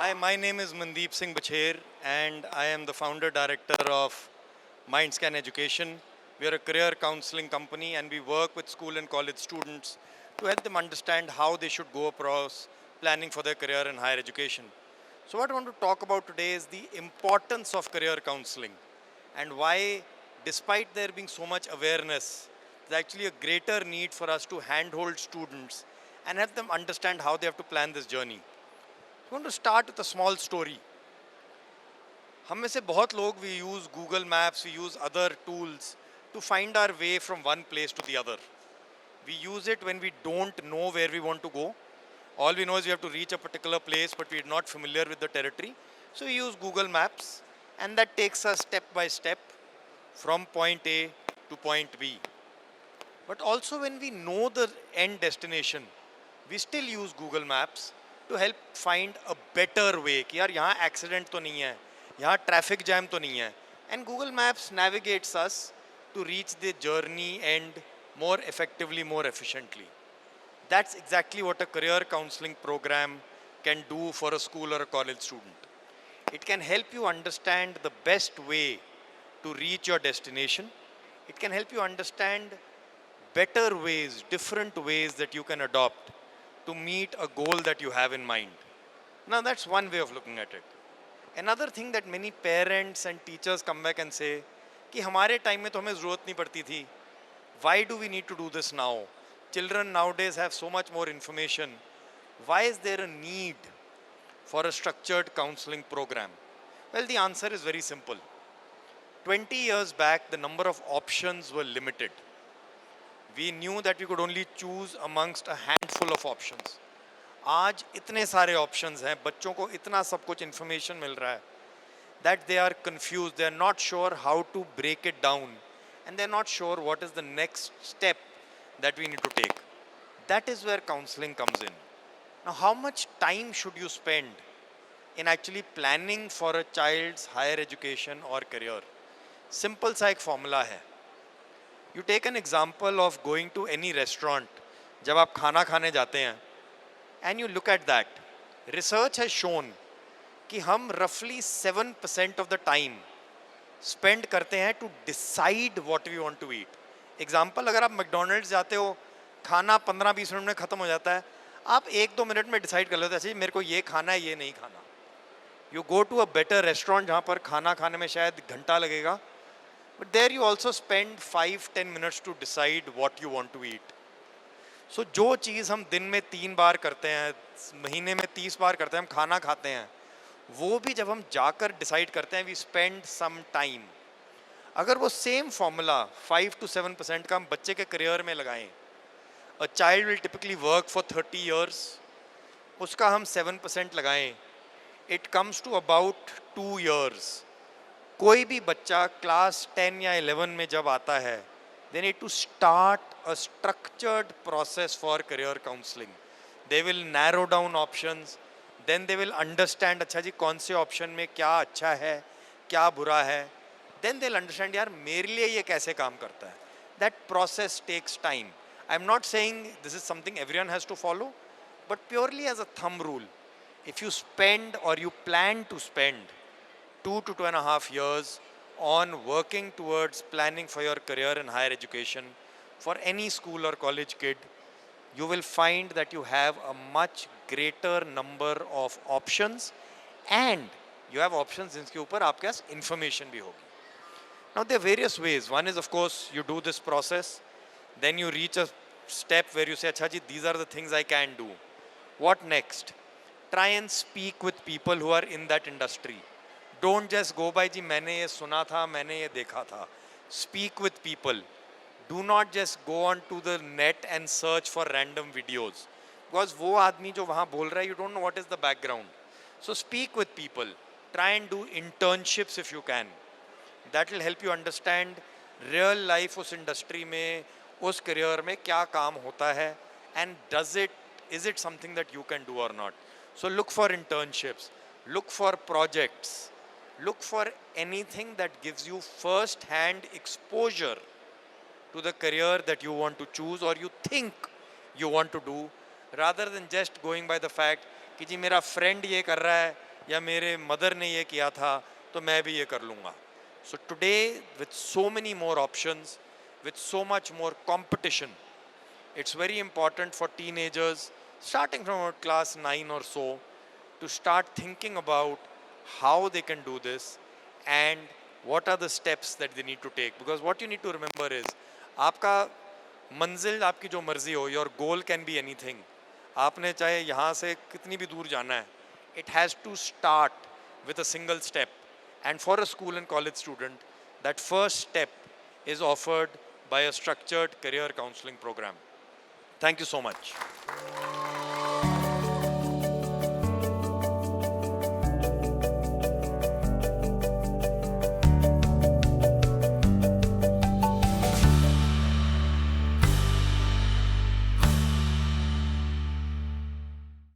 Hi, my name is Mandeep Singh Bacher and I am the founder director of Mindscan Education. We are a career counseling company and we work with school and college students to help them understand how they should go across planning for their career in higher education. So what I want to talk about today is the importance of career counseling and why, despite there being so much awareness, there's actually a greater need for us to handhold students and help them understand how they have to plan this journey. I want to start with a small story. हम में से बहुत लोग we use Google Maps, we use other tools to find our way from one place to the other. We use it when we don't know where we want to go. All we know is we have to reach a particular place, but we're not familiar with the territory. So we use Google Maps, and that takes us step by step from point A to point B. But also when we know the end destination, we still use Google Maps to help find a better way कि यार यहाँ accident तो नहीं है, यहाँ traffic jam तो नहीं है, and Google Maps navigates us to reach the journey end more effectively, more efficiently. That's exactly what a career counseling program can do for a school or a college student. It can help you understand the best way to reach your destination. It can help you understand better ways, different ways that you can adopt to meet a goal that you have in mind. Now that's one way of looking at it. Another thing that many parents and teachers come back and say कि हमारे time में तो हमें ज़रूरत नहीं पड़ती थी. Why do we need to do this now? Children nowadays have so much more information. Why is there a need for a structured counseling program? Well, the answer is very simple. 20 years back, the number of options were limited. We knew that we could only choose amongst a handful of options. आज इतने सारे options हैं, बच्चों को इतना सब कुछ information मिल रहा है that they are confused, they are not sure how to break it down, and they are not sure what is the next step that we need to take. That is where counseling comes in. Now, how much time should you spend in actually planning for a child's higher education or career? Simple सा एक formula है. You take an example of going to any restaurant. जब आप खाना खाने जाते हैं and you look at that, research has shown कि हम roughly 7% of the time spend करते हैं to decide what we want to eat. Example, अगर आप McDonald's जाते हो, खाना 15-20 मिनट में ख़त्म हो जाता है, आप 1-2 मिनट में decide कर लेते हैं मेरे को ये खाना है, ये नहीं खाना. You go to a better restaurant जहाँ पर खाना खाने में शायद घंटा लगेगा, but there you also spend 5-10 minutes to decide what you want to eat. So जो चीज़ हम दिन में 3 बार करते हैं, महीने में 30 बार करते हैं, हम खाना खाते हैं, वो भी जब हम जाकर डिसाइड करते हैं, we spend some time. अगर वो सेम फॉर्मूला 5 to 7% का हम बच्चे के करियर में लगाएं, a child will typically work for 30 years, उसका हम 7% लगाएं, it comes to about 2 years. कोई भी बच्चा क्लास 10 या 11 में जब आता है, they need to start a structured process for career counseling. They will narrow down options, then they will understand अच्छा जी कौन से ऑप्शन में क्या अच्छा है, क्या बुरा है, then they'll understand यार मेरे लिए ये कैसे काम करता है. That process takes time. I'm not saying this is something everyone has to follow, but purely as a thumb rule, if you spend or you plan to spend 2 to 2.5 years on working towards planning for your career in higher education for any school or college kid, you will find that you have a much greater number of options and you have options जिनके ऊपर आपके पास information भी होगी. Now there are various ways. One is of course you do this process, then you reach a step where you say, अच्छा जी, these are the things I can do. What next? Try and speak with people who are in that industry. Don't just go by जी मैंने ये सुना था, मैंने ये देखा था. Speak with people. Do not just go on to the net and search for random videos. Because वो आदमी जो वहाँ बोल रहा है, you don't know what is the background. So speak with people. Try and do internships if you can. That will help you understand real life उस industry में, उस career में क्या काम होता है, and is it something that you can do or not. So look for internships, look for projects, look for anything that gives you first hand exposure to the career that you want to choose or you think you want to do, rather than just going by the fact कि जी मेरा friend ये कर रहा है या मेरे mother ने ये किया था तो मैं भी ये कर लूँगा. So today, with so many more options, with so much more competition, it's very important for teenagers starting from about class 9 or so to start thinking about how they can do this and what are the steps that they need to take. Because what you need to remember is आपका मंजिल आपकी जो मर्जी हो, your goal can be anything. आपने चाहे यहाँ से कितनी भी दूर जाना है, it has to start with a single step. And for a school and college student, that first step is offered by a structured career counseling program. Thank you so much.